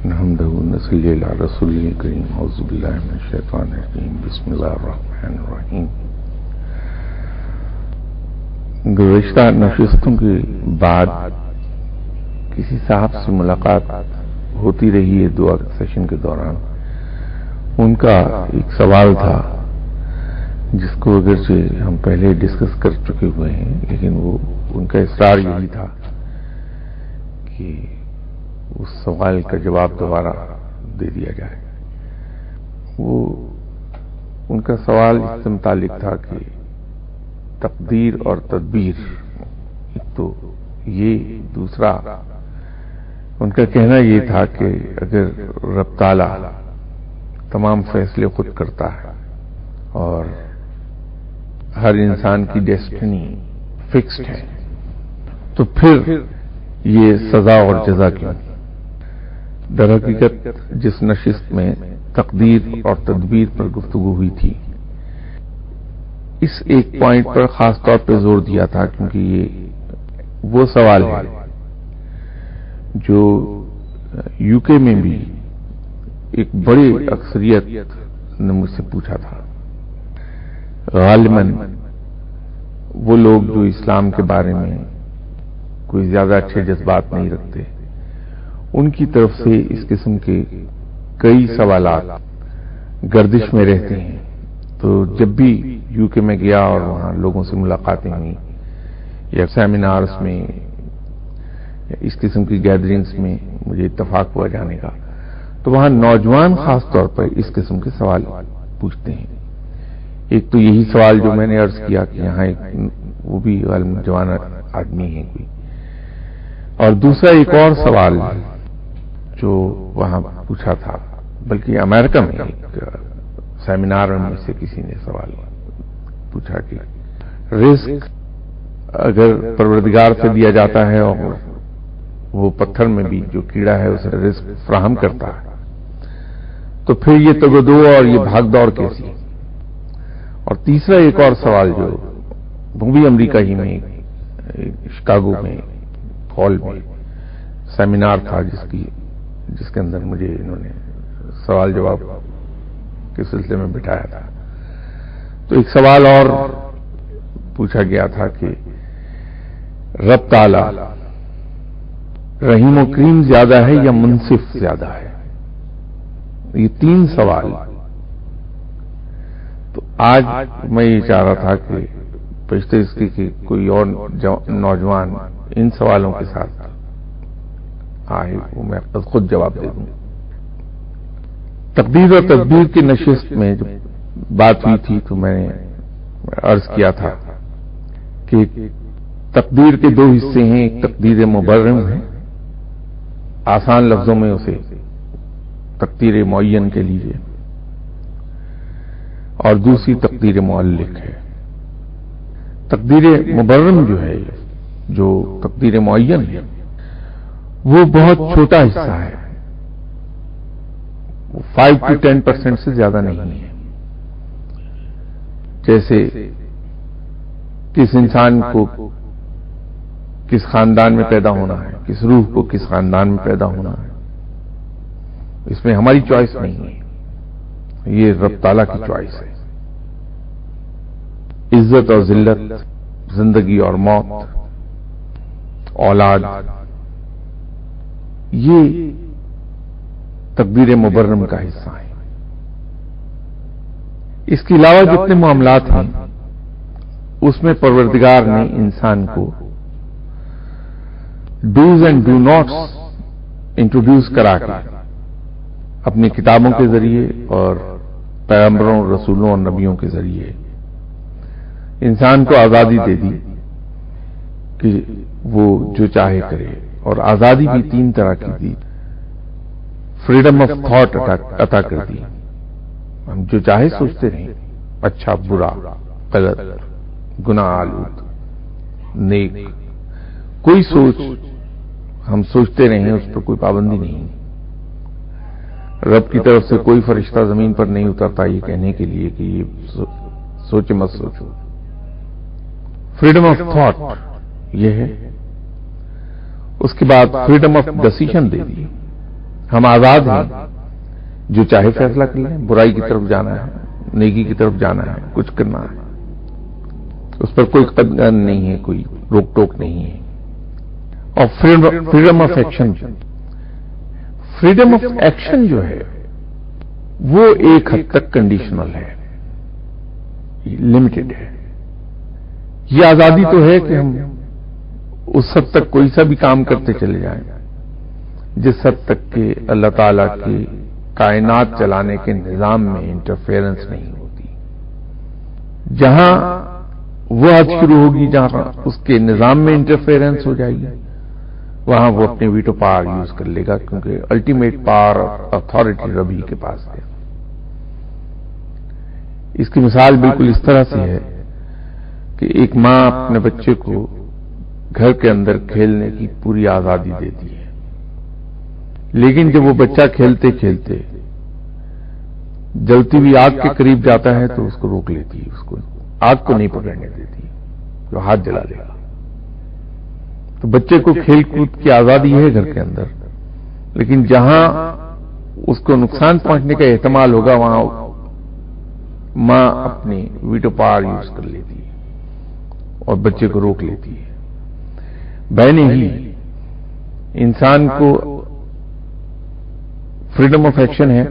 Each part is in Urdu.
نحمده ونصلي على رسوله الكريم. اعوذ بالله من الشيطان الرجيم. بسم الله الرحمن الرحیم. گزشتہ نشستوں کے بعد کسی صاحب سے ملاقات ہوتی رہی ہے دعا سیشن کے دوران. ان کا ایک سوال تھا جس کو اگرچہ ہم پہلے ڈسکس کر چکے ہوئے ہیں، لیکن وہ ان کا اصرار یہی تھا کہ اس سوال کا جواب دوبارہ دے دیا جائے. وہ ان کا سوال اس سے متعلق تھا کہ تقدیر اور تدبیر، ایک تو یہ، دوسرا ان کا کہنا یہ تھا کہ اگر رب تعالی تمام فیصلے خود کرتا ہے اور ہر انسان کی ڈیسٹنی فکسڈ ہے تو پھر یہ سزا اور جزا کیوں؟ در حقیقت جس نشست میں تقدیر اور تدبیر پر گفتگو ہوئی تھی، اس ایک پوائنٹ پر خاص طور پہ زور دیا تھا کیونکہ یہ وہ سوال ہے جو یو کے میں بھی ایک بڑی اکثریت نے مجھ سے پوچھا تھا. غالباً وہ لوگ جو اسلام کے بارے میں کوئی زیادہ اچھے جذبات نہیں رکھتے، ان کی طرف سے اس قسم کے کئی سوالات گردش میں رہتے ہیں. تو جب بھی یو کے میں گیا اور وہاں لوگوں سے ملاقاتیں ہوئیں یا سیمینارز میں یا اس قسم کی گیدرنگز میں مجھے اتفاق ہوا جانے کا، تو وہاں نوجوان خاص طور پر اس قسم کے سوال پوچھتے ہیں. ایک تو یہی سوال جو میں نے عرض کیا کہ یہاں ایک وہ بھی غالباً جوان آدمی ہے کوئی، اور دوسرا ایک اور سوال جو وہاں پوچھا تھا، بلکہ امریکہ میں ایک سیمینار میں مجھ سے کسی نے سوال پوچھا کہ رزق اگر پروردگار سے دیا جاتا ہے اور وہ پتھر میں بھی جو کیڑا ہے اسے رزق فراہم کرتا ہے، تو پھر یہ تگدو اور یہ بھاگ دوڑ کیسی؟ اور تیسرا ایک اور سوال جو وہ بھی امریکہ ہی میں شکاگو میں ہال میں سیمینار تھا جس کے اندر مجھے انہوں نے سوال جواب کے سلسلے میں بٹھایا تھا. تو ایک سوال اور پوچھا گیا تھا کہ رب تعالی رحیم و کریم زیادہ ہے یا منصف زیادہ ہے؟ یہ تین سوال. تو آج میں یہ چاہ رہا تھا کہ پیشتر اس کی کہ کوئی اور نوجوان ان سوالوں کے ساتھ آئے، وہ میں خود جواب دے دوں. تقدیر اور تدبیر کی نشست میں جو بات ہوئی تھی تو میں نے عرض کیا تھا کہ تقدیر کے دو حصے ہیں. ایک تقدیر مبرم ہے، آسان لفظوں میں اسے تقدیر معین کے لیجیے، اور دوسری تقدیر معلق ہے. تقدیر مبرم جو ہے، جو تقدیر معین ہے، وہ بہت چھوٹا حصہ ہے، وہ 5 to 10% سے زیادہ نہیں ہے. جیسے کس انسان کو کس خاندان میں پیدا ہونا ہے، کس روح کو کس خاندان میں پیدا ہونا ہے، اس میں ہماری چوائس نہیں ہے، یہ رب تعالیٰ کی چوائس ہے. عزت اور ذلت، زندگی اور موت، اولاد، یہ تقدیر مبرم کا حصہ ہے. اس کے علاوہ جتنے معاملات ہیں اس میں پروردگار نے انسان کو dos and don'ts introduce کرا کے اپنی کتابوں کے ذریعے اور پیغمبروں، رسولوں اور نبیوں کے ذریعے انسان کو آزادی دے دی کہ وہ جو چاہے کرے. اور آزادی بھی 3 طرح کی دی. فریڈم آف تھاٹ عطا کر دی، ہم جو چاہے سوچتے رہیں، اچھا، برا، غلط، گناہ آلود، نیک، کوئی سوچ ہم سوچتے رہیں، اس پر کوئی پابندی نہیں. رب کی طرف سے کوئی فرشتہ زمین پر نہیں اترتا یہ کہنے کے لیے کہ یہ سوچے مت سوچو. فریڈم آف تھاٹ یہ ہے. اس کے بعد فریڈم آف ڈیسیژن دے دی. ہم آزاد ہیں، جو چاہے فیصلہ کر لیں، برائی کی طرف جانا ہے، نیکی کی طرف جانا ہے، کچھ کرنا ہے، اس پر کوئی قدغن نہیں ہے، کوئی روک ٹوک نہیں ہے۔ اور freedom of action, freedom of action جو ہے وہ ایک حد تک کنڈیشنل ہے، لمیٹڈ ہے۔ یہ آزادی تو ہے کہ ہم اس حد تک کوئی سا بھی کام کرتے چلے جائیں جس حد تک کہ اللہ تعالی کی کائنات چلانے کے نظام میں انٹرفیئرنس نہیں ہوتی۔ جہاں وہ حد شروع ہوگی جہاں اس کے نظام میں انٹرفیئرنس ہو جائے گی، وہاں وہ اپنے ویٹو پاور یوز کر لے گا، کیونکہ الٹیمیٹ پاور اتھارٹی رب ہی کے پاس ہے۔ اس کی مثال بالکل اس طرح سے ہے کہ ایک ماں اپنے بچے کو گھر کے اندر کھیلنے کی پوری آزادی دیتی ہے، لیکن جب وہ بچہ کھیلتے کھیلتے جلتی ہوئی آگ کے قریب جاتا ہے تو اس کو روک لیتی ہے، اس کو آگ کو نہیں پکڑنے دیتی، جو ہاتھ جلا دے گا۔ تو بچے کو کھیل کود کی آزادی ہے گھر کے اندر، لیکن جہاں اس کو نقصان پہنچنے کا احتمال ہوگا وہاں ماں اپنی ویٹو پاور یوز کر لیتی ہے اور بچے کو روک لیتی ہے۔ بہنے ہی انسان کو فریڈم آف ایکشن ہے،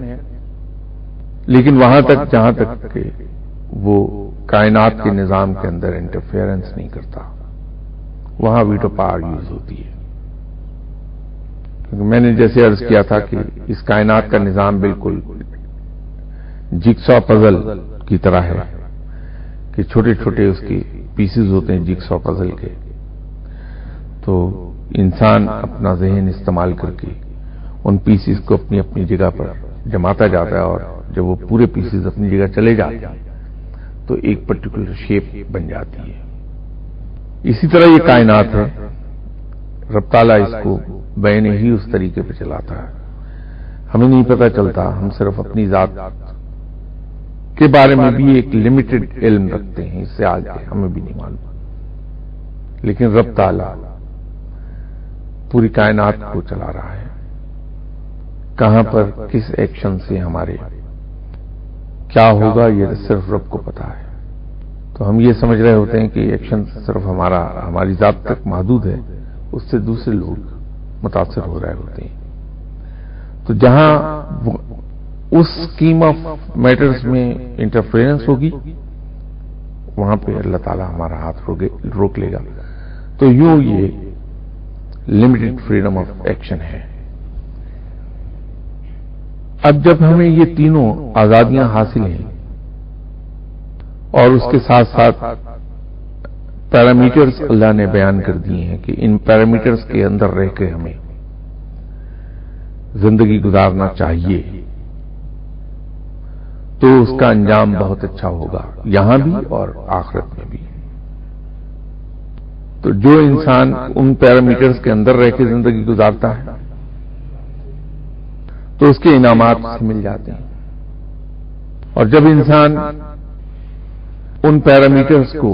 لیکن وہاں تک جہاں تک کہ وہ کائنات کے نظام کے اندر انٹرفیئرنس نہیں کرتا، وہاں ویٹو پاور یوز ہوتی ہے۔ کیونکہ میں نے جیسے عرض کیا تھا کہ اس کائنات کا نظام بالکل جگسا پزل کی طرح ہے کہ چھوٹے چھوٹے اس کے پیسز ہوتے ہیں جگسا پزل کے، تو انسان اپنا ذہن استعمال کر کے ان پیسز کو اپنی اپنی جگہ پر جماتا جاتا ہے، اور جب وہ پورے پیسز اپنی جگہ چلے جاتے ہیں تو ایک پرٹیکولر شیپ بن جاتی ہے۔ اسی طرح یہ کائنات ہے، رب تعالیٰ اس کو بین ہی اس طریقے پہ چلاتا ہے، ہمیں نہیں پتہ چلتا، ہم صرف اپنی ذات کے بارے میں بھی ایک لمیٹڈ علم رکھتے ہیں، اس سے آگے ہمیں بھی نہیں معلوم، لیکن رب تعالیٰ پوری کائنات کو چلا رہا ہے۔ کہاں پر کس ایکشن سے ہمارے کیا ہوگا یہ صرف رب کو پتا ہے۔ تو ہم یہ سمجھ رہے ہوتے ہیں کہ ایکشن صرف ہماری ذات تک محدود ہے، اس سے دوسرے لوگ متاثر ہو رہے ہوتے ہیں۔ تو جہاں اس اسکیم آف میٹرز میں انٹرفیئرنس ہوگی وہاں پہ اللہ تعالیٰ ہمارا ہاتھ روک لے گا۔ تو یوں یہ لمیٹڈ فریڈم آف ایکشن ہے۔ اب جب ہمیں یہ تینوں آزادیاں حاصل ہیں اور اس کے ساتھ ساتھ پیرامیٹرز اللہ نے بیان کر دیے ہیں کہ ان پیرامیٹرز کے اندر رہ کے ہمیں زندگی گزارنا چاہیے، تو اس کا انجام بہت اچھا ہوگا، یہاں بھی اور آخرت میں بھی۔ تو جو انسان ان پیرامیٹرز کے اندر رہ کے زندگی گزارتا ہے تو اس کے انعامات سے مل جاتے ہیں، اور جب انسان ان پیرامیٹرز کو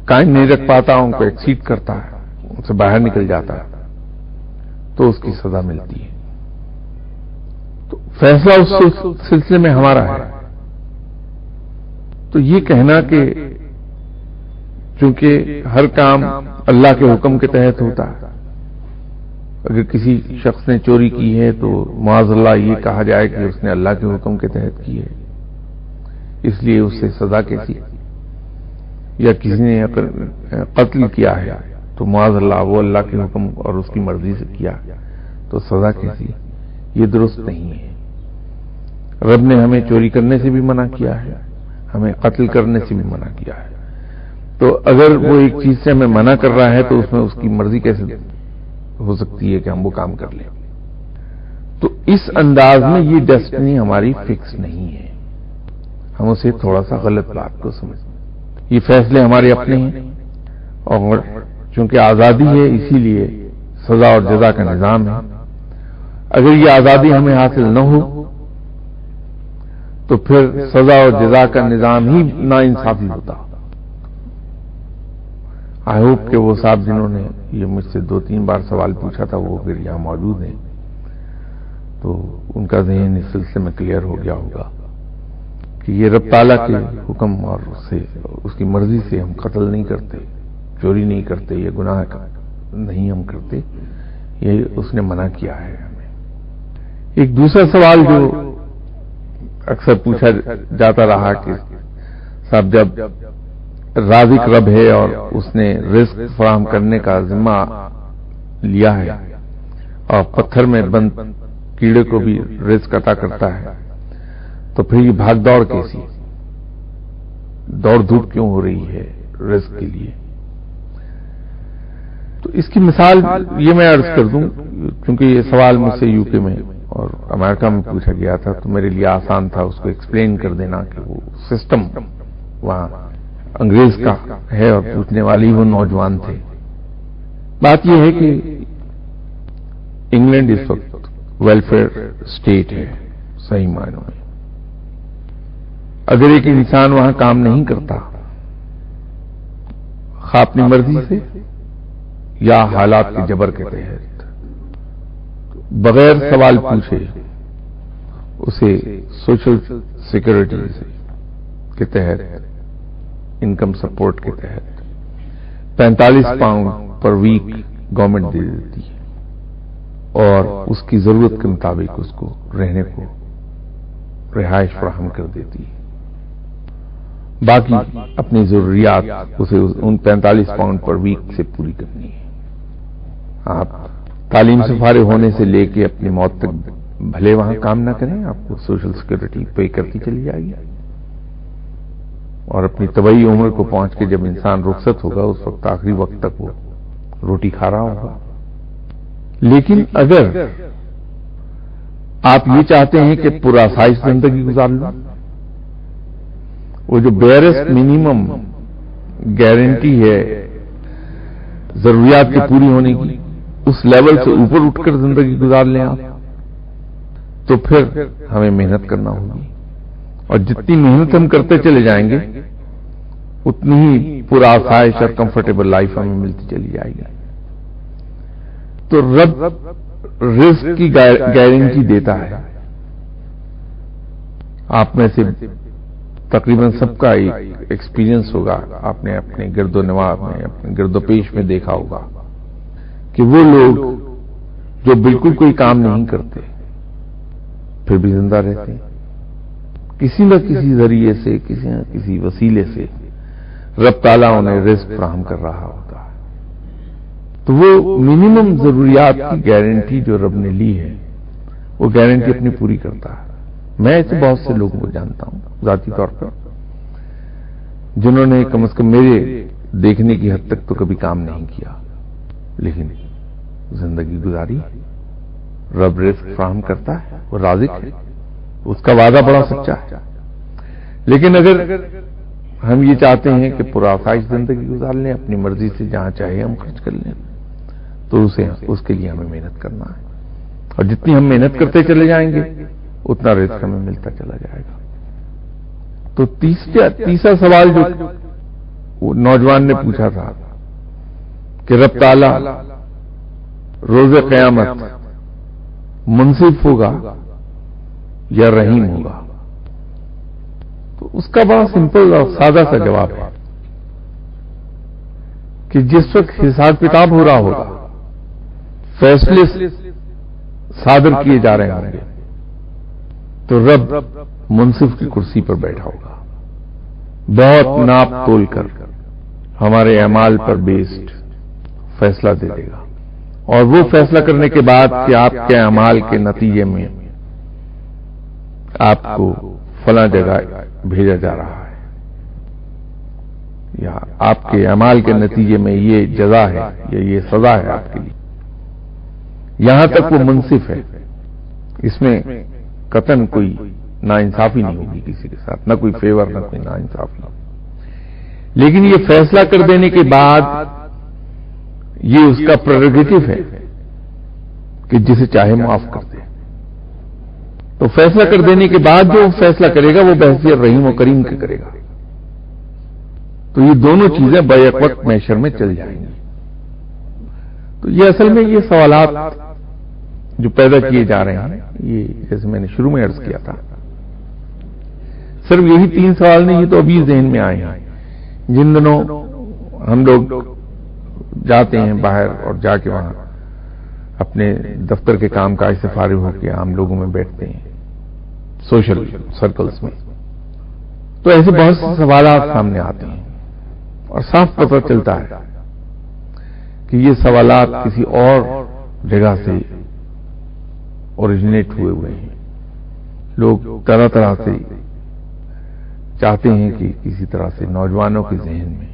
قائم نہیں رکھ پاتا، ان کو ایکسیڈ کرتا ہے، ان سے باہر نکل جاتا ہے، تو اس کی سزا ملتی ہے۔ تو فیصلہ اس سلسلے میں ہمارا ہے۔ تو یہ کہنا کہ چونکہ ہر کام اللہ کے حکم کے تحت ہوتا ہے، اگر کسی شخص نے چوری کی ہے تو معاذ اللہ یہ کہا جائے کہ اس نے اللہ کے حکم کے تحت کی ہے، اس لیے اس سے سزا کیسی، یا کسی نے قتل کیا ہے تو معاذ اللہ وہ اللہ کے حکم اور اس کی مرضی سے کیا تو سزا کیسی، یہ درست نہیں ہے۔ رب نے ہمیں چوری کرنے سے بھی منع کیا ہے، ہمیں قتل کرنے سے بھی منع کیا ہے، تو اگر وہ ایک چیز سے ہمیں منع کر رہا ہے تو اس میں اس کی مرضی کیسے ہو سکتی ہے کہ ہم وہ کام کر لیں؟ تو اس انداز میں یہ ڈیسٹنی ہماری فکس نہیں ہے، ہم اسے تھوڑا سا غلط بات کو سمجھیں۔ یہ فیصلے ہمارے اپنے ہیں، اور چونکہ آزادی ہے اسی لیے سزا اور جزا کا نظام ہے۔ اگر یہ آزادی ہمیں حاصل نہ ہو تو پھر سزا اور جزا کا نظام ہی ناانصافی ہوتا۔ آئی ہوپ کہ وہ صاحب جنہوں نے یہ مجھ سے 2-3 بار سوال پوچھا تھا وہ پھر یہاں موجود ہیں، تو ان کا ذہن اس سلسلے میں کلیئر ہو گیا ہوگا کہ یہ رب تعالیٰ کے حکم اور اس کی مرضی سے ہم قتل نہیں کرتے، چوری نہیں کرتے، یہ گناہ نہیں ہم کرتے، یہ اس نے منع کیا ہے ہمیں۔ ایک دوسرا سوال جو اکثر پوچھا جاتا رہا کہ صاحب جب رازق رب ہے اور اس نے رزق فراہم کرنے کا ذمہ لیا ہے اور پتھر میں بند کیڑے کو بھی رزق عطا کرتا ہے، تو پھر یہ بھاگ دوڑ کیسی، دوڑ دھوپ کیوں ہو رہی ہے رزق کے لیے؟ تو اس کی مثال یہ میں عرض کر دوں، کیونکہ یہ سوال مجھ سے یو کے میں اور امریکہ میں پوچھا گیا تھا، تو میرے لیے آسان تھا اس کو ایکسپلین کر دینا کہ وہ سسٹم وہاں انگریز کا ہے اور پوچھنے والی وہ نوجوان تھے۔ بات یہ ہے کہ انگلینڈ اس وقت ویلفیئر اسٹیٹ ہے صحیح معنوں میں۔ اگر ایک انسان وہاں کام نہیں کرتا، خواہ اپنی مرضی سے یا حالات کے جبر کے تحت، بغیر سوال پوچھے اسے سوشل سیکورٹی کے تحت، انکم سپورٹ کے تحت 45 پاؤنڈ پر ویک گورنمنٹ دے دیتی ہے اور اس کی ضرورت کے مطابق اس کو رہنے کو رہائش فراہم کر دیتی ہے۔ باقی اپنی ضروریات اسے ان 45 پاؤنڈ پر ویک سے پوری کرنی ہے۔ آپ تعلیم سے فارغ ہونے سے لے کے اپنی موت تک بھلے وہاں کام نہ کریں، آپ کو سوشل سیکورٹی پے کرتی چلی جائے گی، اور اپنی طبعی عمر کو پہنچ کے جب انسان رخصت ہوگا اس وقت آخری وقت تک وہ روٹی کھا رہا ہوگا۔ لیکن اگر آپ یہ چاہتے ہیں کہ پرآسائش زندگی گزار لوں، وہ جو بیئرسٹ منیمم گارنٹی ہے ضروریات کے پوری ہونے کی، اس لیول سے اوپر اٹھ کر زندگی گزار لیں آپ، تو پھر ہمیں محنت کرنا ہوگی، اور جتنی محنت ہم کرتے چلے جائیں گے اتنی ہی پرآسائش اور کمفرٹیبل لائف ہمیں ملتی چلی جائے گی۔ تو رب رزق کی گارنٹی دیتا ہے۔ آپ میں سے تقریباً سب کا ایک ایکسپیرینس ہوگا، آپ نے اپنے گرد و نواح میں، اپنے گرد و پیش میں دیکھا ہوگا کہ وہ لوگ جو بالکل کوئی کام نہیں کرتے پھر بھی زندہ رہتے ہیں، کسی نہ کسی ذریعے سے، کسی نہ کسی وسیلے سے رب تعالیٰ انہیں رزق فراہم کر رہا ہوتا ہے۔ تو وہ منیمم ضروریات کی گارنٹی جو رب نے لی ہے، وہ گارنٹی اپنی پوری کرتا ہے۔ میں ایسے بہت سے لوگوں کو جانتا ہوں ذاتی طور پر، جنہوں نے کم از کم میرے دیکھنے کی حد تک تو کبھی کام نہیں کیا، لیکن زندگی گزاری۔ رب رزق فراہم کرتا ہے، وہ رازق ہے، اس کا وعدہ بڑا سچا ہے۔ لیکن اگر ہم یہ چاہتے ہیں کہ پرآسائش زندگی گزار لیں، اپنی مرضی سے جہاں چاہے ہم خرچ کر لیں، تو اس کے لیے ہمیں محنت کرنا ہے، اور جتنی ہم محنت کرتے چلے جائیں گے اتنا رزق ہمیں ملتا چلا جائے گا۔ تو تیسرا سوال جو وہ نوجوان نے پوچھا تھا کہ رب تعالیٰ روز قیامت منصف ہوگا یا رحیم ہوگا، تو اس کا بڑا سمپل اور سادہ سا جواب ہے کہ جس وقت حساب کتاب ہو رہا ہوگا، فیصلے صادر کیے جا رہے ہوں گے، تو رب منصف کی کرسی پر بیٹھا ہوگا، بہت ناپ تول کر ہمارے اعمال پر بیسڈ فیصلہ دے دے گا، اور وہ فیصلہ کرنے کے بعد کہ آپ کے اعمال کے نتیجے میں آپ کو فلاں جگہ بھیجا جا رہا ہے، یا آپ کے اعمال کے نتیجے میں یہ جزا ہے یا یہ سزا ہے آپ کے لیے، یہاں تک وہ منصف ہے، اس میں قطعاً کوئی ناانصافی نہیں ہوگی کسی کے ساتھ، نہ کوئی فیور نہ کوئی ناانصافی۔ لیکن یہ فیصلہ کر دینے کے بعد یہ اس کا پریروگیٹو ہے کہ جسے چاہے معاف کر دے۔ تو فیصلہ کر دینے کے بعد جو فیصلہ کرے گا وہ بحیثیت رحیم و کریم کے کرے گا۔ تو یہ دونوں چیزیں بیک وقت محشر میں چل جائیں گی۔ تو یہ اصل میں یہ سوالات جو پیدا کیے جا رہے ہیں، یہ جیسے میں نے شروع میں عرض کیا تھا، صرف یہی 3 سوال نہیں، یہ تو ابھی ذہن میں آئے ہیں۔ جن دنوں ہم لوگ جاتے ہیں باہر اور جا کے وہاں اپنے دفتر کے کام کاج سے فارغ ہو کے عام لوگوں میں بیٹھتے ہیں، سوشل سرکلز میں، تو ایسے بہت سے سوالات سامنے آتے ہیں اور صاف پتہ چلتا ہے کہ یہ سوالات کسی اور جگہ سے اوریجنیٹ ہوئے ہیں۔ لوگ طرح طرح سے چاہتے ہیں کہ کسی طرح سے نوجوانوں کے ذہن میں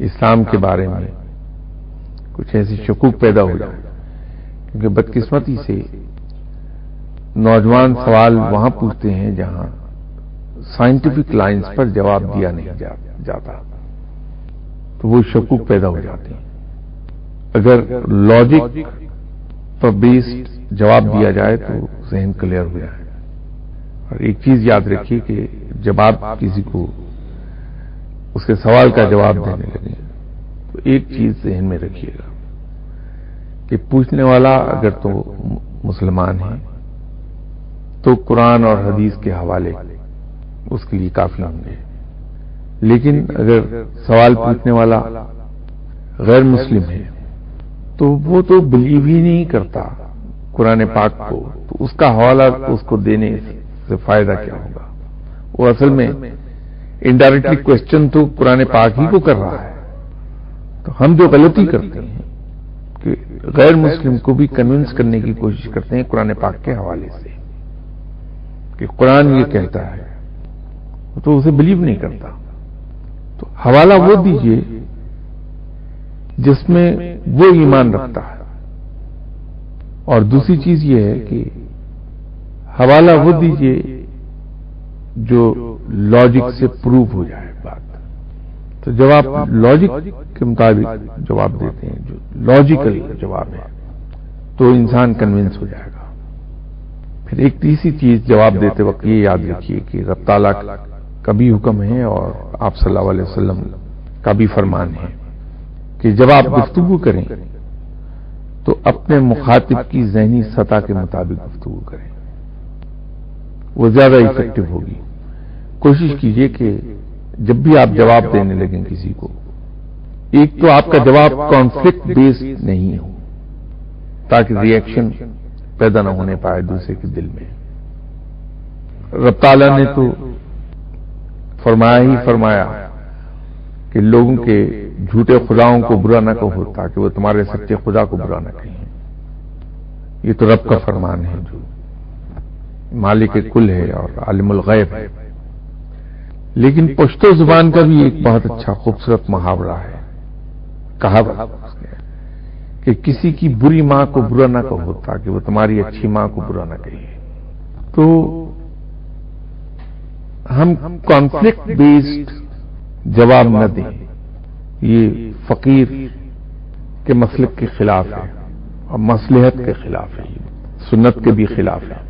اسلام کے بارے میں کچھ ایسی شکوک پیدا ہو جائے، کیونکہ بدقسمتی سے نوجوان سوال وہاں پوچھتے ہیں جہاں سائنٹیفک لائنز پر جواب دیا نہیں جاتا، تو وہ شکوک پیدا ہو جاتے ہیں۔ اگر لاجک پر بیسڈ جواب دیا جائے تو ذہن کلیئر ہو جائے۔ اور ایک چیز یاد رکھیے کہ جب آپ کسی کو اس کے سوال کا جواب دینے لگیں تو ایک چیز ذہن میں رکھیے گا کہ پوچھنے والا اگر تو مسلمان ہے تو قرآن اور حدیث کے حوالے اس کے لیے کافی ہوں گے، لیکن اگر سوال پوچھنے والا غیر مسلم ہے تو وہ تو بلیو ہی نہیں کرتا قرآن پاک کو، تو اس کا حوالہ اس کو دینے سے فائدہ کیا ہوگا؟ وہ اصل میں انڈائریکٹلی کوشچن تو قرآن پاک ہی کو کر رہا ہے۔ تو ہم جو غلطی کرتے ہیں کہ غیر مسلم کو بھی کنونس کرنے کی کوشش کرتے ہیں قرآن پاک کے حوالے سے کہ قرآن یہ کہتا ہے، تو اسے بلیو نہیں کرتا۔ تو حوالہ وہ دیجئے جس میں وہ ایمان رکھتا ہے، اور دوسری چیز یہ ہے کہ حوالہ وہ دیجئے جو لاجک سے پروو ہو جائے بات۔ تو جب آپ لاجک کے مطابق جواب دیتے ہیں، جو لاجیکل جواب ہے، تو انسان کنونس ہو جائے گا۔ پھر ایک تیسری چیز جواب دیتے وقت یہ یاد رکھیے کہ رب تعالیٰ کا بھی حکم ہے اور آپ صلی اللہ علیہ وسلم کا بھی فرمان ہے کہ جب آپ گفتگو کریں تو اپنے مخاطب کی ذہنی سطح کے مطابق گفتگو کریں، وہ زیادہ ایفیکٹو ہوگی۔ کوشش کیجئے کہ جب بھی آپ جواب دینے لگیں کسی کو، ایک تو آپ کا جواب کانفلکٹ بیسڈ نہیں ہو تاکہ ری ایکشن پیدا نہ ہونے پائے دوسرے کے دل میں۔ رب تعالیٰ نے تو فرمایا کہ لوگوں کے جھوٹے خداؤں کو برا نہ کہو تاکہ وہ تمہارے سچے خدا کو برا نہ کہیں۔ یہ تو رب کا فرمان ہے جو مالک کل ہے اور عالم الغیب ہے۔ لیکن پشتو زبان کا بھی ایک بہت اچھا خوبصورت محاورہ ہے، کہاوت کہ کسی کی بری ماں کو برا نہ کہو تاکہ وہ تمہاری اچھی ماں کو برا نہ کہے۔ تو ہم کانفلکٹ بیسڈ جواب نہ دیں، یہ فقیر کے مسلک کے خلاف ہے اور مصلحت کے خلاف ہے، سنت کے بھی خلاف ہے۔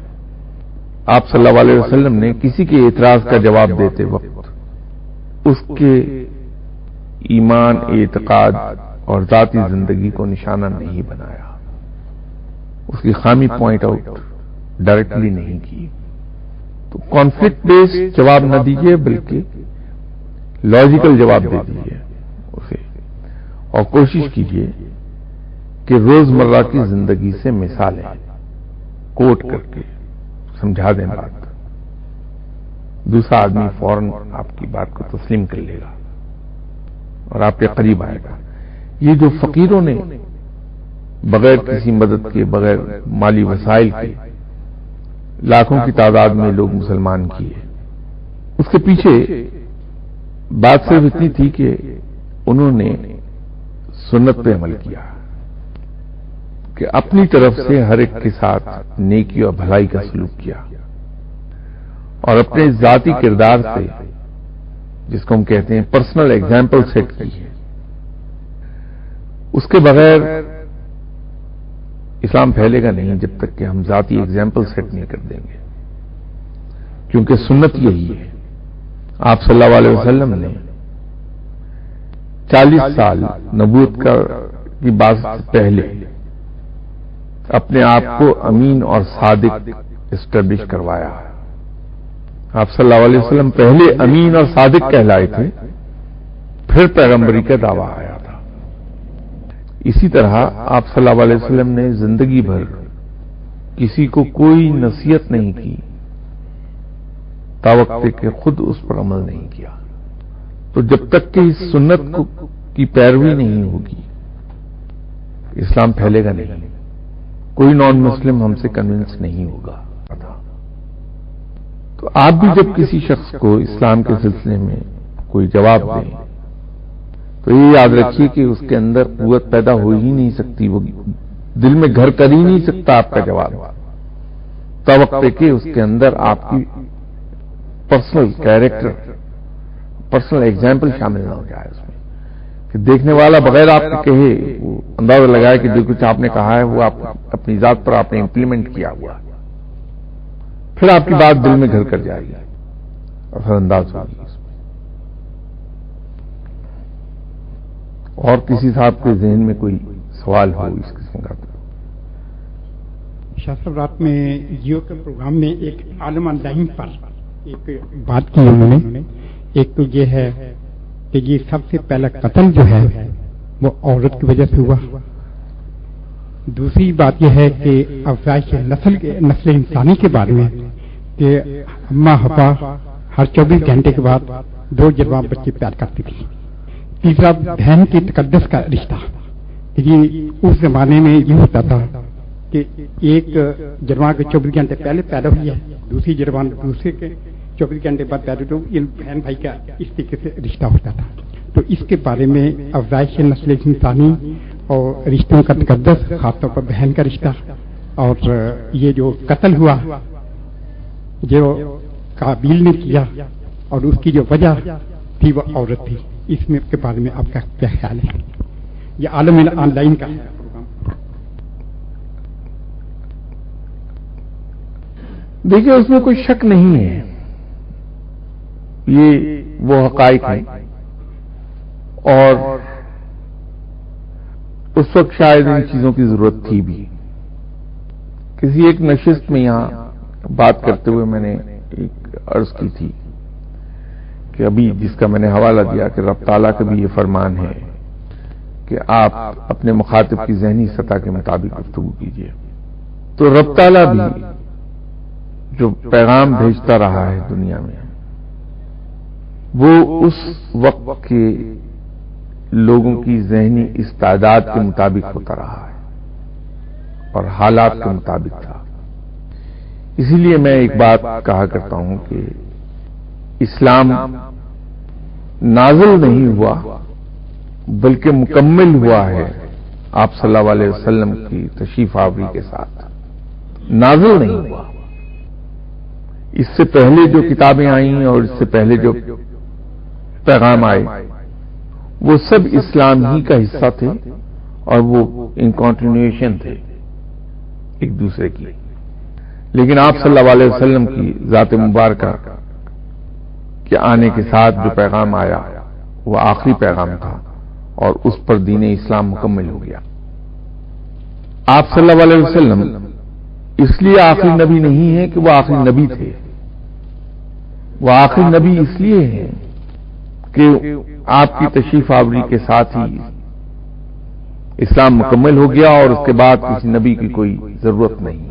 آپ صلی اللہ علیہ وسلم نے کسی کے اعتراض کا جواب دیتے وقت اس کے ایمان، اعتقاد اور ذاتی زندگی کو نشانہ نہیں بنایا، اس کی خامی پوائنٹ آؤٹ ڈائریکٹلی نہیں کی۔ تو کانفلکٹ بیسڈ جواب نہ دیجیے بلکہ لاجیکل جواب دے دیجیے اسے، اور کوشش کیجیے کہ روزمرہ کی زندگی سے مثالیں کوٹ کر کے سمجھا دیں بات۔ دوسرا آدمی فوراً آپ کی بات کو تسلیم کر لے گا اور آپ کے قریب آئے گا۔ یہ جو فقیروں نے بغیر کسی مدد کے، بغیر مالی وسائل کے لاکھوں کی تعداد میں لوگ مسلمان کیے، اس کے پیچھے بات صرف اتنی تھی کہ انہوں نے سنت پہ عمل کیا کہ اپنی طرف سے ہر ایک کے ساتھ نیکی اور بھلائی کا سلوک کیا، اور اپنے ذاتی کردار سے، جس کو ہم کہتے ہیں پرسنل ایگزامپل سیٹ کی ہے۔ اس کے بغیر اسلام پھیلے گا نہیں جب تک کہ ہم ذاتی ایگزامپل سیٹ نہیں کر دیں گے، کیونکہ سنت یہی ہے۔ آپ صلی اللہ علیہ وسلم نے 40 سال نبوت کی بات سے پہلے اپنے آپ کو امین اور صادق اسٹیبلش کروایا. آپ صلی اللہ علیہ وسلم پہلے امین اور صادق کہلائے تھے، پھر پیغمبری کا دعویٰ آیا تھا. اسی طرح آپ صلی اللہ علیہ وسلم نے زندگی بھر کسی کو کوئی نصیحت نہیں کی تاوقت کہ خود اس پر عمل نہیں کیا. تو جب تک کہ اس سنت کی پیروی نہیں ہوگی اسلام پھیلے گا نہیں. کوئی نان مسلم ہم سے کنونس نہیں ہوگا. تو آپ بھی جب کسی شخص کو اسلام کے سلسلے میں کوئی جواب دیں تو یہ یاد رکھیے کہ اس کے اندر قوت پیدا ہو ہی نہیں سکتی، وہ دل میں گھر کر ہی نہیں سکتا آپ کا جواب توقع کہ اس کے اندر آپ کی پرسنل کیریکٹر، پرسنل ایگزامپل شامل نہ ہو جائے اس میں، کہ دیکھنے والا بغیر آپ کے کہے وہ اندازہ لگائے کہ جو کچھ آپ نے کہا ہے وہ آپ اپنی ذات پر آپ نے امپلیمنٹ کیا ہوا، پھر آپ کی بات دل میں گھر کر جائے گی اور پھر انداز ہوگی. اور کسی صاحب کے ذہن میں کوئی سوال ہو اس قسم کا؟ شاہ صاحب رات میں جیو کے پروگرام میں ایک عالم آن لائن پر ایک بات کی انہوں نے. ایک تو یہ ہے کہ یہ سب سے پہلا قتل جو ہے وہ عورت کی وجہ سے ہوا. دوسری بات یہ ہے کہ افزائش نسل انسانی کے بارے میں کہ اماں حوا ہر 24 گھنٹے کے بعد 2 جوان بچے پیدا کرتی تھی. تیسرا بہن کی تقدس کا رشتہ. یہ اس زمانے میں یہ ہوتا تھا کہ ایک جوان کے 24 گھنٹے پہلے پیدا ہوئی ہے، دوسری جوان دوسرے کے 24 گھنٹے بعد پیدا ہوئی، تو بہن بھائی کا اس طریقے سے رشتہ ہوتا تھا. تو اس کے بارے میں افزائش نسل انسانی اور رشتوں کا تقدس، خاص طور پر بہن کا رشتہ، اور یہ جو قتل ہوا جو قابیل نے کیا اور اس کی جو وجہ تھی وہ عورت تھی، اس میں کے بارے میں آپ کا کیا خیال ہے؟ یہ عالم آن لائن کا پروگرام. دیکھیے اس میں کوئی شک نہیں ہے، یہ وہ حقائق ہیں، اور اس وقت شاید ان چیزوں کی ضرورت تھی بھی. کسی ایک نشست میں یہاں بات کرتے ہوئے میں نے ایک عرض کی تھی کہ ابھی جس کا میں نے حوالہ دیا کہ رب تعالیٰ کا بھی یہ فرمان ہے کہ آپ اپنے مخاطب کی ذہنی سطح کے مطابق گفتگو کیجیے. تو رب تعالیٰ بھی جو پیغام بھیجتا رہا ہے دنیا میں وہ اس وقت کے لوگوں کی ذہنی استعداد کے مطابق ہوتا رہا ہے اور حالات کے مطابق تھا. اسی لیے میں ایک بات کہا کرتا ہوں کہ اسلام نازل نہیں ہوا بلکہ مکمل ہوا ہے آپ صلی اللہ علیہ وسلم کی تشریف آوری کے ساتھ. نازل نہیں ہوا. اس سے پہلے جو کتابیں آئیں اور اس سے پہلے جو پیغام آئے وہ سب اسلام ہی کا حصہ تھے اور وہ ان کنٹینیوشن تھے ایک دوسرے کی. لیکن آپ صلی اللہ علیہ وسلم کی ذات مبارکہ کے آنے کے ساتھ جو پیغام آیا وہ آخری پیغام تھا اور اس پر دین اسلام مکمل ہو گیا. آپ صلی اللہ علیہ وسلم اس لیے آخری نبی نہیں ہے کہ وہ آخری نبی تھے، وہ آخری نبی اس لیے ہیں کہ آپ کی تشریف آوری کے ساتھ ہی اسلام مکمل ہو گیا اور اس کے بعد کسی نبی کی کوئی ضرورت نہیں.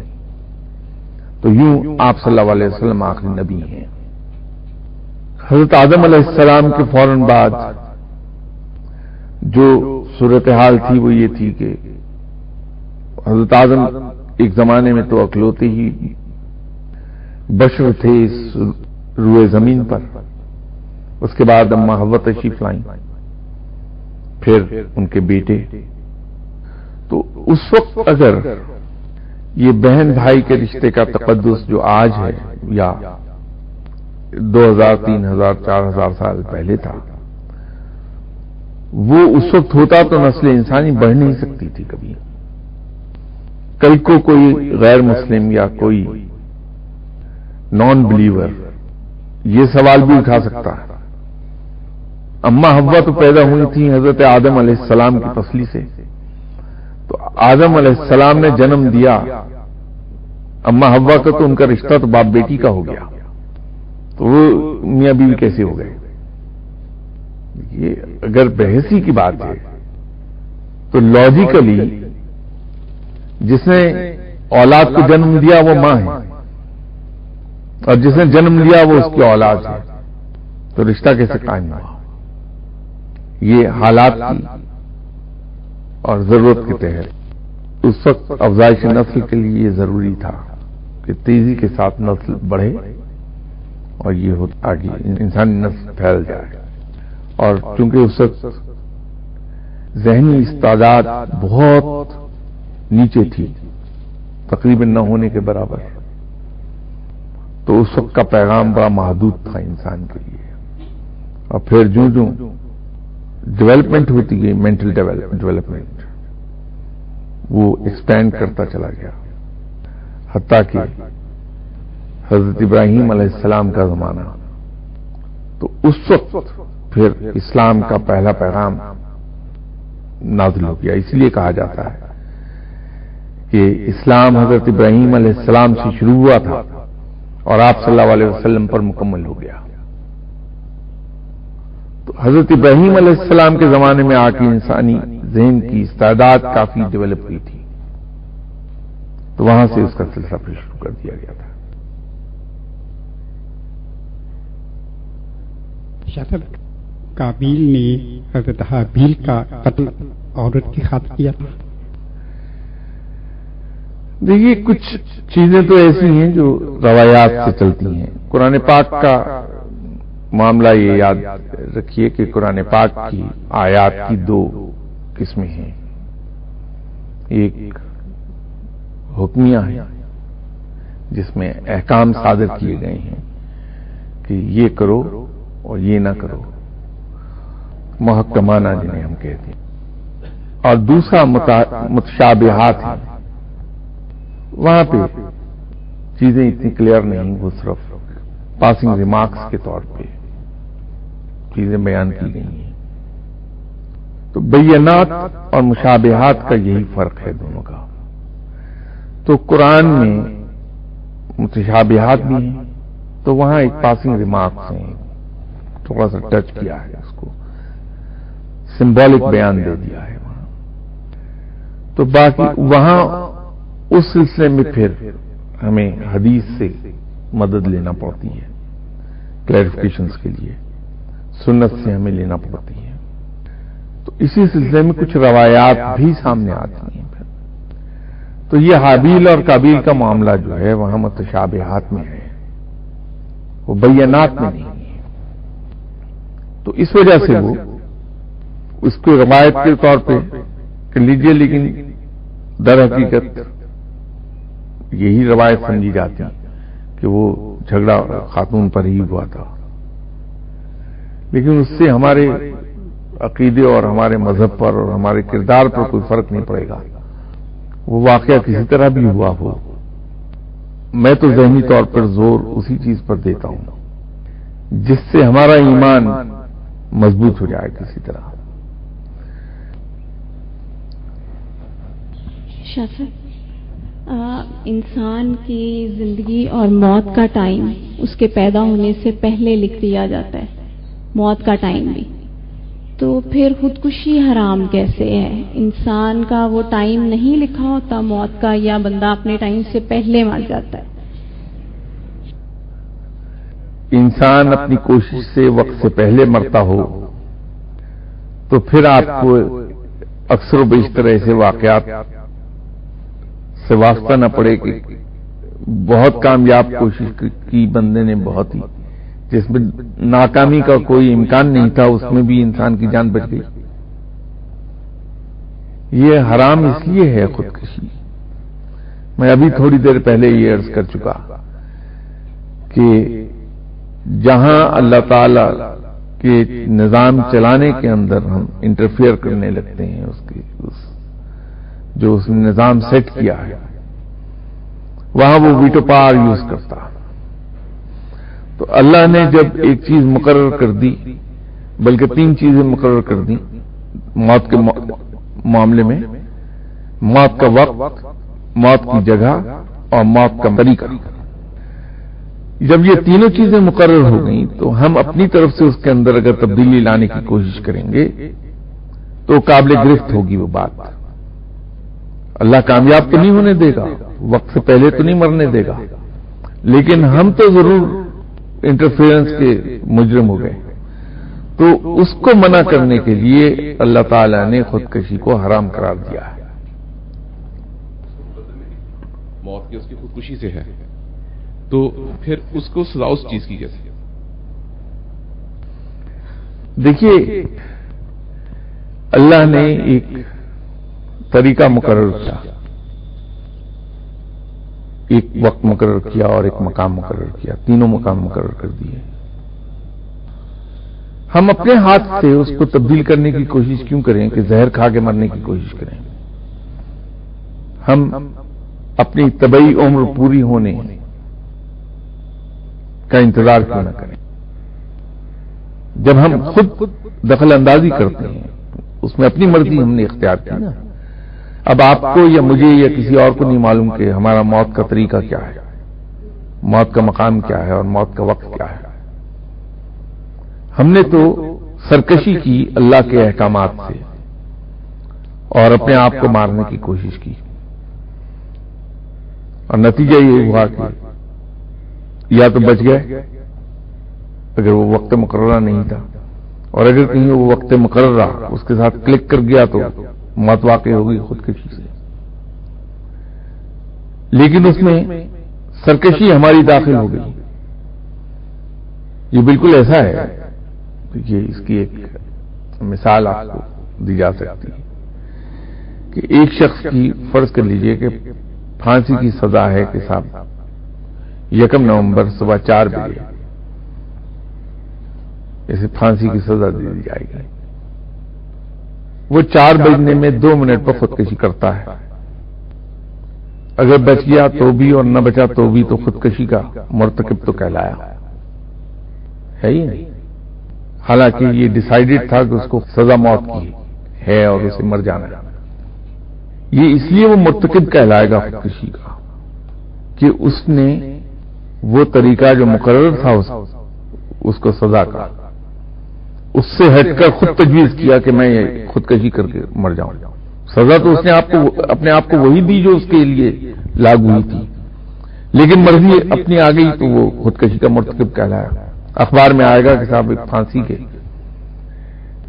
تو یوں آپ صلی اللہ علیہ وسلم آخری نبی ہیں. حضرت آدم علیہ السلام کے فوراً بعد جو صورتحال تھی وہ یہ تھی کہ حضرت آدم ایک زمانے میں تو اکلوتے ہی بشر تھے اس روئے زمین پر. اس کے بعد اماں حوا تشریف لائیں، پھر ان کے بیٹے. تو اس وقت اگر یہ بہن بھائی کے رشتے کا تقدس جو آج ہے یا 2000 3000 4000 سال پہلے تھا وہ اس وقت ہوتا تو نسل انسانی بڑھ نہیں سکتی تھی کبھی. کل کو کوئی غیر مسلم یا کوئی نان بلیور یہ سوال بھی اٹھا سکتا ہے. اماں حوا تو پیدا ہوئی تھی حضرت آدم علیہ السلام کی پسلی سے، تو آدم علیہ السلام نے جنم دیا، اما حوا کا تو ان کا رشتہ تو باپ بیٹی کا ہو گیا، تو وہ میاں بیوی کیسے ہو گئے؟ یہ اگر بحثی کی بات ہے تو لاجیکلی جس نے اولاد کو جنم دیا وہ ماں ہے، اور جس نے جنم لیا وہ اس کی اولاد ہے، تو رشتہ کیسے قائم ہوا؟ یہ حالات کی اور ضرورت کے تحت اس وقت افزائش نسل کے لیے یہ ضروری تھا کہ تیزی کے ساتھ نسل بڑھے اور یہ آگے انسانی نسل پھیل جائے۔ اور چونکہ اس وقت ذہنی استعداد بہت نیچے تھی، تقریباً نہ ہونے کے برابر، تو اس وقت کا پیغام بڑا محدود تھا انسان کے لیے۔ اور پھر جو ڈیولپمنٹ ہوتی گئی، مینٹل ڈیولپمنٹ، وہ ایکسپینڈ کرتا چلا گیا، حتیٰ کہ حضرت ابراہیم علیہ السلام کا زمانہ، تو اس وقت پھر اسلام کا پہلا پیغام نازل ہو گیا۔ اس لیے کہا جاتا ہے کہ اسلام حضرت ابراہیم علیہ السلام سے شروع ہوا تھا اور آپ صلی اللہ علیہ وسلم پر مکمل ہو گیا۔ تو حضرت ابراہیم علیہ السلام کے زمانے میں آ کے انسانی ذہن کی استعداد کافی ڈیولپ ہوئی تھی، تو وہاں سے اس کا سلسلہ پھر شروع کر دیا گیا تھا۔ قابیل نے حضرت حابیل کا قتل عورت کی خاطر کیا تھا۔ دیکھیے، کچھ چیزیں تو ایسی ہیں جو روایات سے چلتی ہیں۔ قرآن پاک کا معاملہ یہ یاد رکھیے کہ قرآن پاک کی آیات کی دو قسمیں ہیں، ایک حکمیہ ہے جس میں احکام صادر کیے گئے ہیں کہ یہ کرو اور یہ نہ کرو، محکمانہ جنہیں ہم کہتے ہیں، اور دوسرا متشابہات ہیں، وہاں پہ چیزیں اتنی کلیئر نہیں، وہ صرف پاسنگ ریمارکس کے طور پہ چیزیں بیان کی گئی ہیں۔ تو بینات اور مشابہات کا یہی فرق ہے دونوں کا۔ تو قرآن میں متشابہات بھی ہیں، تو وہاں ایک پاسنگ ریمارکس ہیں، تھوڑا سا ٹچ کیا ہے، اس کو سمبولک بیان دے دیا ہے وہاں۔ تو باقی وہاں اس سلسلے میں پھر ہمیں حدیث سے مدد لینا پڑتی ہے، کلیریفیکیشنز کے لیے سنت سے ہمیں لینا پڑتی ہے۔ تو اسی سلسلے میں کچھ روایات بھی سامنے آتی ہیں۔ تو یہ حابیل اور قابیل کا معاملہ جو ہے وہاں متشابہات میں ہے، وہ بینات میں نہیں ہے۔ تو اس وجہ سے وہ اس کو روایت کے طور پہ کر لیجیے، لیکن در حقیقت یہی روایت سمجھی جاتی کہ وہ جھگڑا خاتون پر ہی ہوا تھا، لیکن اس سے ہمارے عقیدے اور ہمارے مذہب پر اور ہمارے کردار پر کوئی فرق نہیں پڑے گا۔ وہ واقعہ کسی طرح بھی ہوا ہو، میں تو ذہنی طور پر زور اسی چیز پر دیتا ہوں جس سے ہمارا ایمان مضبوط ہو جائے کسی طرح۔ انسان کی زندگی اور موت کا ٹائم اس کے پیدا ہونے سے پہلے لکھ دیا جاتا ہے، موت کا ٹائم بھی، تو پھر خودکشی حرام کیسے ہے؟ انسان کا وہ ٹائم نہیں لکھا ہوتا موت کا، یا بندہ اپنے ٹائم سے پہلے مر جاتا ہے؟ انسان اپنی کوشش سے وقت سے پہلے مرتا ہو تو پھر آپ کو اکثر و بیشتر ایسے واقعات سے واسطہ نہ پڑے کہ بہت کامیاب کوشش کی بندے نے، بہت ہی جس میں ناکامی کا کوئی امکان نہیں تھا، اس میں بھی انسان کی جان بچ گئی۔ یہ حرام اس لیے ہے خودکشی، میں ابھی تھوڑی دیر پہلے یہ عرض کر چکا کہ جہاں اللہ تعالی کے نظام چلانے کے اندر ہم انٹرفیئر کرنے لگتے ہیں، جو اس نے نظام سیٹ کیا ہے، وہاں وہ ویٹو پاور یوز کرتا۔ تو اللہ نے جب ایک چیز مقرر کر دی، بلکہ 3 چیزیں مقرر کر دی موت کے معاملے میں، موت کا وقت، موت کی جگہ اور موت کا طریقہ۔ جب یہ تینوں چیزیں مقرر ہو گئیں تو ہم اپنی طرف سے اس کے اندر اگر تبدیلی لانے کی کوشش کریں گے تو قابل گرفت ہوگی وہ بات۔ اللہ کامیاب تو نہیں ہونے دے گا، وقت سے پہلے تو نہیں مرنے دے گا، لیکن ہم تو ضرور انٹرفیئرنس کے مجرم ہو گئے۔ تو اس کو منع کرنے کے لیے اللہ تعالی نے خودکشی کو حرام قرار دیا ہے۔ موت کی اس کی خودکشی سے ہے، تو پھر اس کو سزا اس چیز کی کیسے؟ دیکھیے، اللہ نے ایک طریقہ مقرر کیا، ایک وقت مقرر کیا اور ایک مقام مقرر کیا، تینوں مقام مقرر کر دیے۔ ہم اپنے ہاتھ سے اس کو تبدیل کرنے کی کوشش کیوں کریں کہ زہر کھا کے مرنے کی کوشش کریں؟ ہم اپنی طبعی عمر پوری ہونے کا انتظار کیوں نہ کریں؟ جب ہم خود دخل اندازی کرتے ہیں، اس میں اپنی مرضی ہم نے اختیار کی نا۔ اب آپ کو یا مجھے یا کسی اور کو نہیں معلوم کہ ہمارا موت کا طریقہ کیا ہے، موت کا مقام کیا ہے اور موت کا وقت کیا ہے۔ ہم نے تو سرکشی کی اللہ کے احکامات سے اور اپنے آپ کو مارنے کی کوشش کی، اور نتیجہ یہ ہوا کہ یا تو بچ گئے اگر وہ وقت مقررہ نہیں تھا، اور اگر کہیں وہ وقت مقررہ اس کے ساتھ کلک کر گیا تو موت واقع ہو گئی خودکشی سے۔ لیکن اس میں سرکشی ہماری داخل ہو گئی۔ یہ بالکل ایسا ہے کہ اس کی ایک مثال آپ کو دی جا سکتی ہے کہ ایک شخص کی فرض کر لیجئے کہ پھانسی کی سزا ہے کہ صاحب 1 نومبر صبح 4 بجے اسے پھانسی کی سزا دے دی جائے گی۔ وہ 4 بجنے میں 2 منٹ پر خودکشی کرتا ہے۔ اگر بچ گیا تو بھی اور نہ بچا تو بھی، تو خودکشی کا مرتکب تو کہلایا ہے ہی نہیں۔ حالانکہ یہ ڈیسائیڈڈ تھا کہ اس کو سزا موت کی ہے اور اسے مر جانا ہے۔ یہ اس لیے وہ مرتکب کہلائے گا خودکشی کا کہ اس نے وہ طریقہ جو مقرر تھا اس کو سزا کا، اس سے ہٹ کر خود تجویز کیا کہ میں خودکشی کر کے مر جاؤں۔ سزا تو اس نے اپنے آپ کو وہی دی جو اس کے لیے لاگو ہوئی تھی، لیکن مرضی اپنی آ گئی تو وہ خودکشی کا مرتکب کہلایا۔ اخبار میں آئے گا کہ صاحب ایک پھانسی کے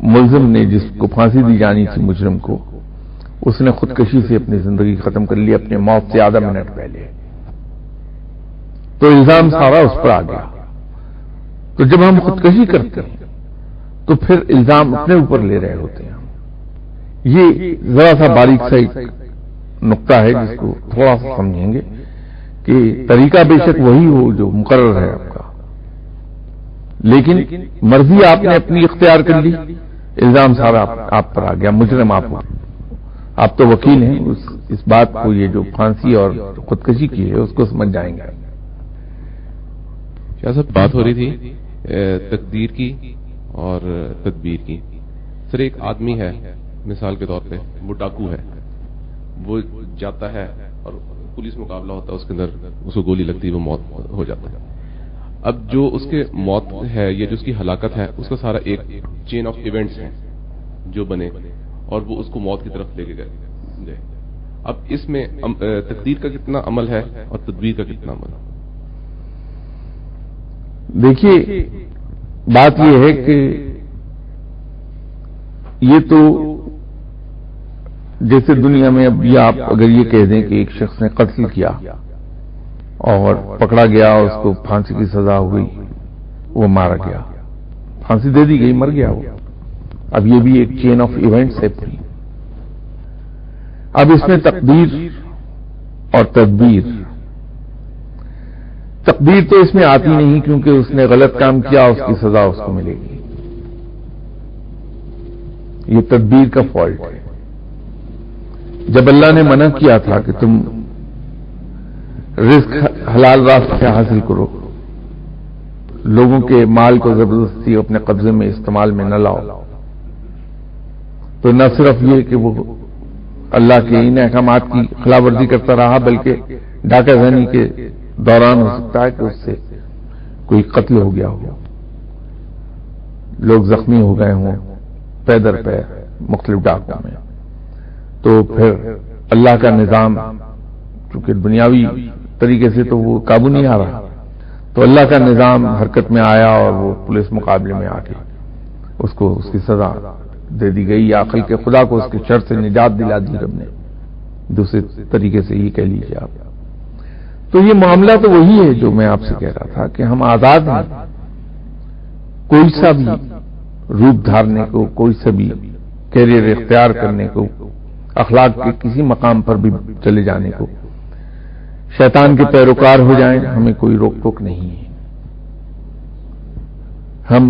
ملزم نے، جس کو پھانسی دی جانی تھی مجرم کو، اس نے خودکشی سے اپنی زندگی ختم کر لی اپنے موت سے آدھا منٹ پہلے۔ تو الزام سارا اس پر آ گیا۔ تو جب ہم خودکشی کرتے ہیں تو پھر الزام اپنے اوپر لے رہے ہوتے ہیں۔ یہ ذرا سا باریک سا ایک نقطہ ہے جس کو تھوڑا سا سمجھیں گے کہ طریقہ بے شک وہی ہو جو مقرر ہے آپ کا، لیکن مرضی آپ نے اپنی اختیار کر لی، الزام سارا آپ پر آ گیا، مجرم آپ تو وکیل ہیں، اس بات کو، یہ جو پھانسی اور خودکشی کی ہے اس کو سمجھ جائیں گے۔ کیا سب بات ہو رہی تھی تقدیر کی اور تدبیر کی؟ سر ایک آدمی ہے مثال کے طور پہ، وہ ڈاکو ہے، وہ جاتا ہے اور پولیس مقابلہ ہوتا ہے، اس کے اندر اس کو گولی لگتی ہے، وہ موت ہو جاتا ہے۔ اب جو اس کے موت ہے، یہ جو اس کی ہلاکت ہے، اس کا سارا ایک چین آف ایونٹس ہے جو بنے اور وہ اس کو موت کی طرف لے کے گئے۔ اب اس میں تقدیر کا کتنا عمل ہے اور تدبیر کا کتنا عمل ہے؟ دیکھیے، بات یہ ہے کہ یہ تو جیسے دنیا میں اب یہ آپ اگر یہ کہہ دیں کہ ایک شخص نے قتل کیا اور پکڑا گیا، اس کو پھانسی کی سزا ہو گئی، وہ مارا گیا، پھانسی دے دی گئی، مر گیا وہ۔ اب یہ بھی ایک چین آف ایونٹس ہے پوری۔ اب اس میں تقدیر اور تدبیر، تقدیر تو اس میں آتی نہیں کیونکہ اس نے غلط کام کیا، اس کی سزا اس کو ملے گی، یہ تدبیر کا فالٹ ہے۔ جب اللہ نے منع کیا تھا کہ تم رزق حلال راستہ سے حاصل کرو، لوگوں کے مال کو زبردستی اپنے قبضے میں استعمال میں نہ لاؤ، تو نہ صرف یہ کہ وہ اللہ کے ان احکامات کی خلاف ورزی کرتا رہا، بلکہ ڈاکہ زنی کے دوران ہو سکتا ہے کہ اس سے کوئی قتل ہو گیا ہو، لوگ زخمی ہو گئے ہوں پے در پے مختلف ڈاکوں میں. تو پھر اللہ کا نظام چونکہ دنیاوی طریقے سے تو وہ قابو نہیں آ رہا، تو اللہ کا نظام حرکت میں آیا اور وہ پولیس مقابلے میں آ کے اس کو اس کی سزا دے دی گئی، یا عقل کے خدا کو اس کے شر سے نجات دلا دی رب نے، دوسرے طریقے سے یہ کہہ لیجیے آپ. تو یہ معاملہ تو وہی ہے جو میں آپ سے کہہ رہا تھا کہ ہم آزاد ہیں کوئی سا بھی روپ دھارنے کو، کوئی سا بھی کیریئر اختیار کرنے کو، اخلاق کے کسی مقام پر بھی چلے جانے کو. شیطان کے پیروکار ہو جائیں ہمیں کوئی روک ٹوک نہیں ہے. ہم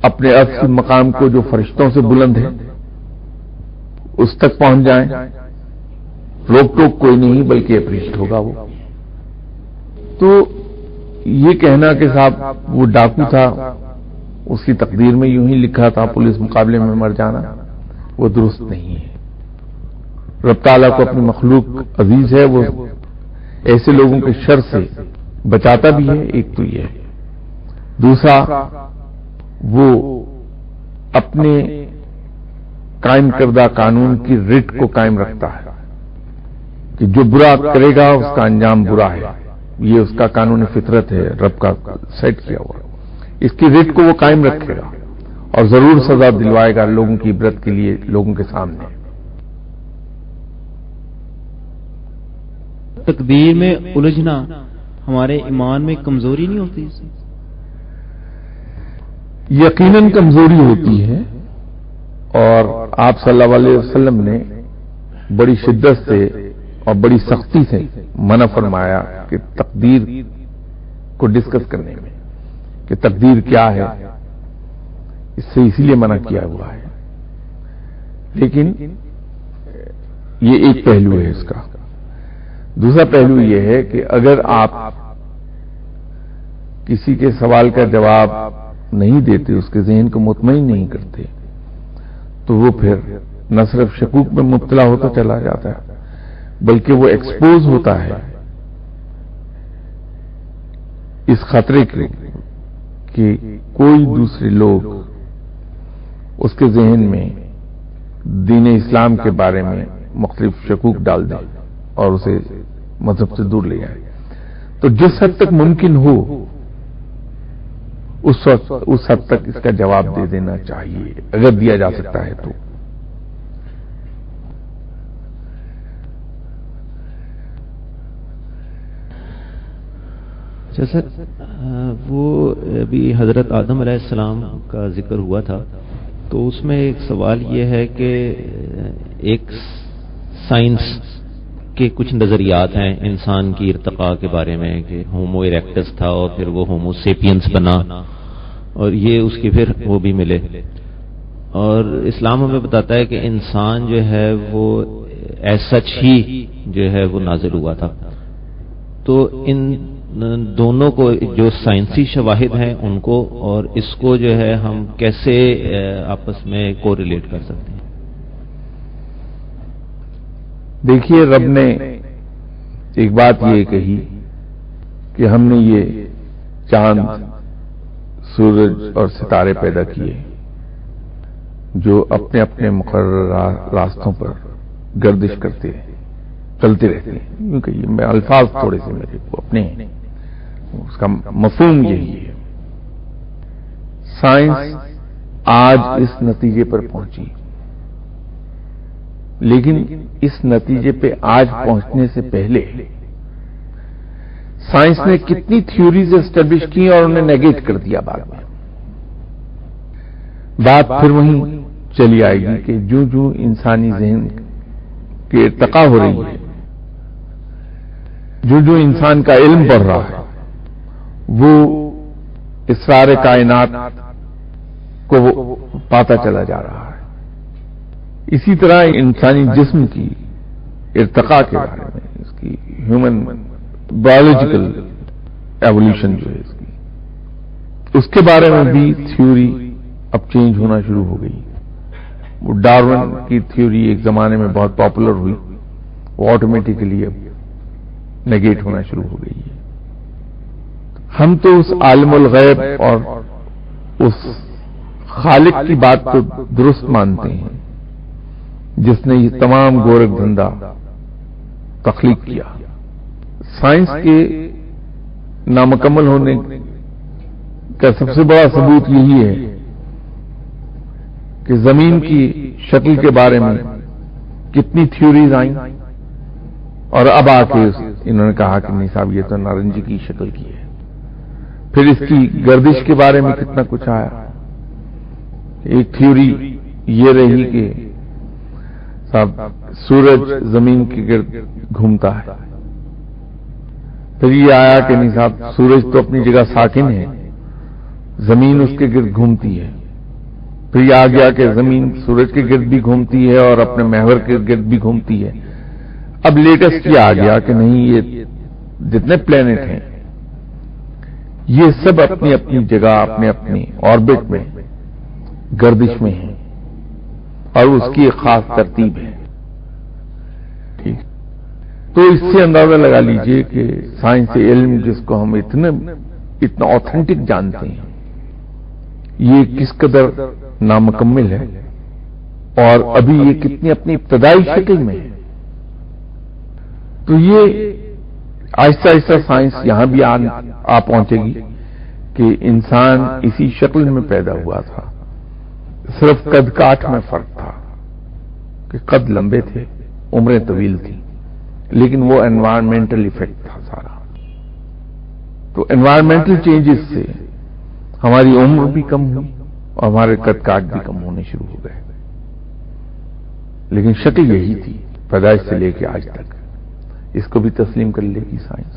اپنے اصل مقام کو جو فرشتوں سے بلند ہے اس تک پہنچ جائیں، روک ٹوک کوئی نہیں بلکہ اپریشیٹ ہوگا وہ. تو یہ کہنا کہ صاحب وہ ڈاکو تھا اس کی تقدیر میں یوں ہی لکھا تھا پولیس مقابلے میں مر جانا، وہ درست نہیں ہے. رب تعالیٰ کو اپنی مخلوق عزیز ہے، وہ ایسے لوگوں کے شر سے بچاتا بھی ہے. ایک تو یہ ہے، دوسرا وہ اپنے قائم کردہ قانون کی رٹ کو قائم رکھتا ہے کہ جو برا کرے گا اس کا انجام برا ہے. یہ اس کا قانون فطرت ہے، رب کا سیٹ کیا ہوا. اس کی رٹ کو وہ قائم رکھے گا اور ضرور سزا دلوائے گا لوگوں کی عبرت کے لیے، لوگوں کے سامنے. تقدیر میں الجھنا ہمارے ایمان میں کمزوری نہیں ہوتی؟ یقیناً کمزوری ہوتی ہے، اور آپ صلی اللہ علیہ وسلم نے بڑی شدت سے اور بڑی سختی سے منع فرمایا کہ تقدیر کو ڈسکس کرنے میں کہ تقدیر کیا ہے، اس سے اسی لیے منع کیا ہوا ہے. لیکن یہ ایک پہلو ہے اس کا. دوسرا پہلو یہ ہے کہ اگر آپ کسی کے سوال کا جواب نہیں دیتے، اس کے ذہن کو مطمئن نہیں کرتے، تو وہ پھر نہ صرف شکوک میں مبتلا ہوتا چلا جاتا ہے بلکہ وہ ایکسپوز ہوتا ہے اس خطرے کے کہ کوئی دوسرے لوگ اس کے ذہن میں دین اسلام کے بارے میں مختلف شکوک ڈال دیں اور اسے مذہب سے دور لے جائیں. تو جس حد تک ممکن ہو اس حد تک اس کا جواب دے دینا چاہیے اگر دیا جا سکتا ہے تو. اچھا سر، وہ ابھی حضرت آدم علیہ السلام کا ذکر ہوا تھا، تو اس میں ایک سوال یہ ہے کہ ایک سائنس کے کچھ نظریات ہیں انسان کی ارتقاء کے بارے میں کہ ہومو ایریکٹس تھا اور پھر وہ ہومو سیپینس بنا اور یہ اس کی پھر وہ بھی ملے. اور اسلام ہمیں بتاتا ہے کہ انسان جو ہے وہ ایز سچ ہی جو ہے وہ نازل ہوا تھا. تو ان دونوں کو جو سائنسی شواہد ہیں ان کو اور اس کو جو ہے ہم کیسے آپس میں کو ریلیٹ کر سکتے ہیں؟ دیکھیے، رب نے ایک بات یہ کہی کہ ہم نے یہ چاند، سورج اور ستارے پیدا کیے جو اپنے اپنے مقررہ راستوں پر گردش کرتے ہیں، چلتے رہتے ہیں. کیونکہ یہ الفاظ تھوڑے سے میرے کو اپنے ہیں، اس کا مفہوم یہی ہے. سائنس آج اس نتیجے پر پہنچی، لیکن اس نتیجے پہ آج پہنچنے سے پہلے سائنس نے کتنی تھیوریز اسٹیبلش کی اور انہیں نیگیٹ کر دیا. بعد میں بات پھر وہیں چلی آئے گی کہ جو جو انسانی ذہن کی ارتقاء ہو رہی ہے، جو جو انسان کا علم بڑھ رہا ہے، وہ اسرار کائنات کو وہ پاتا چلا جا رہا ہے. اسی طرح انسانی جسم کی ارتقاء کے بارے میں، اس کی ہیومن بایولوجیکل ایولیوشن جو ہے اس کے بارے میں بھی تھیوری اب چینج ہونا شروع ہو گئی. وہ ڈارون کی تھیوری ایک زمانے میں بہت پاپولر ہوئی، وہ آٹومیٹیکلی اب نیگیٹ ہونا شروع ہو گئی ہے۔ ہم تو اس عالم الغیب اور اس خالق کی بات کو درست مانتے ہیں جس نے یہ تمام گورکھ دھندا تخلیق کیا۔ سائنس کے نامکمل ہونے کا سب سے بڑا ثبوت یہی ہے کہ زمین کی شکل کے بارے میں کتنی تھیوریز آئیں اور اب آ کے انہوں نے کہا کہ نہیں صاحب یہ تو نارنجی کی شکل کی ہے۔ پھر اس کی گردش کے بارے میں کتنا کچھ آیا۔ ایک تھیوری یہ رہی کہ صاحب سورج زمین کے گرد گھومتا ہے، پھر یہ آیا کہ نہیں صاحب سورج تو اپنی جگہ ساکن ہے، زمین اس کے گرد گھومتی ہے۔ پھر یہ آ گیا کہ زمین سورج کے گرد بھی گھومتی ہے اور اپنے محور کے گرد بھی گھومتی ہے۔ اب لیٹسٹ یہ آ گیا کہ نہیں، یہ جتنے پلینٹ ہیں یہ سب اپنی اپنی جگہ اپنے اپنے آربٹ میں گردش میں ہیں اور اس کی ایک خاص ترتیب ہے۔ ٹھیک، تو اس سے اندازہ لگا لیجئے کہ سائنس علم جس کو ہم اتنا آتھینٹک جانتے ہیں یہ کس قدر نامکمل ہے اور ابھی یہ کتنی اپنی ابتدائی شکل میں ہے۔ تو یہ آہستہ آہستہ سائنس یہاں بھی آ پہنچے گی کہ انسان اسی شکل میں پیدا ہوا تھا، صرف قد کاٹ میں فرق تھا کہ قد لمبے تھے، عمریں طویل تھیں، لیکن وہ انوائرمنٹل ایفیکٹ تھا سارا۔ تو انوائرمنٹل چینجز سے ہماری عمر بھی کم ہوئی اور ہمارے قد کاٹ بھی کم ہونے شروع ہو گئے، لیکن شکل یہی تھی پیدائش سے لے کے آج تک۔ اس کو بھی تسلیم کر لے گی سائنس۔